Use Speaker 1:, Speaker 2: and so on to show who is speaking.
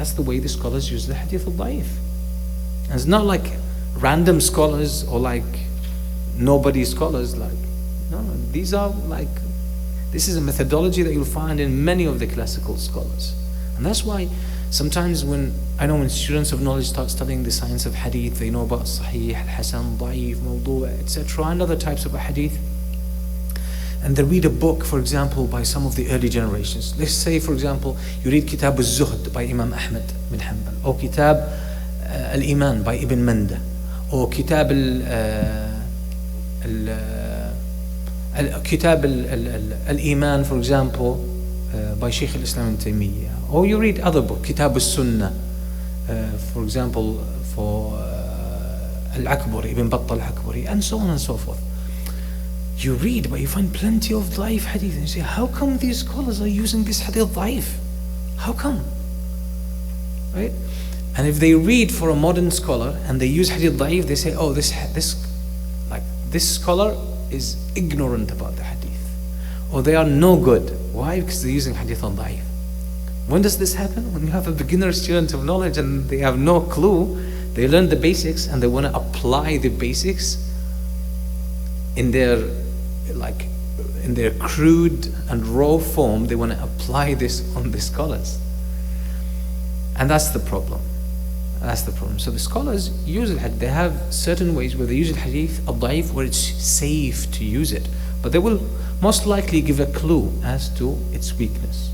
Speaker 1: That's the way the scholars use the hadith al-da'if. And it's not like random scholars or like nobody scholars. Like, no, these are like, this is a methodology that you'll find in many of the classical scholars. And that's why sometimes when students of knowledge start studying the science of hadith, they know about sahih, hasan, da'if, mawdu', etc., and other types of hadith. And they read a book, for example, by some of the early generations. Let's say, for example, you read Kitab al-Zuhd by Imam Ahmad bin Hanbal, or Kitab al-Iman by Ibn Manda, or Kitab al-Iman, for example, by Shaykh al-Islam ibn Taymiyyah. Or you read other books, Kitab al-Sunnah, for example, for al-Akbari, Ibn Battal al-Akbari, and so on and so forth. You read, but you find plenty of da'if hadith, and you say, how come these scholars are using this hadith da'if? How come? Right? And if they read for a modern scholar and they use hadith da'if, they say, oh, this scholar is ignorant about the hadith, or they are no good. Why? Because they're using hadith da'if. When does this happen? When you have a beginner student of knowledge and they have no clue, they learn the basics and they want to apply the basics in their crude and raw form. They want to apply this on the scholars, and that's the problem. So the scholars use it. They have certain ways where they use al-hadith al-da'if where it's safe to use it, but they will most likely give a clue as to its weakness.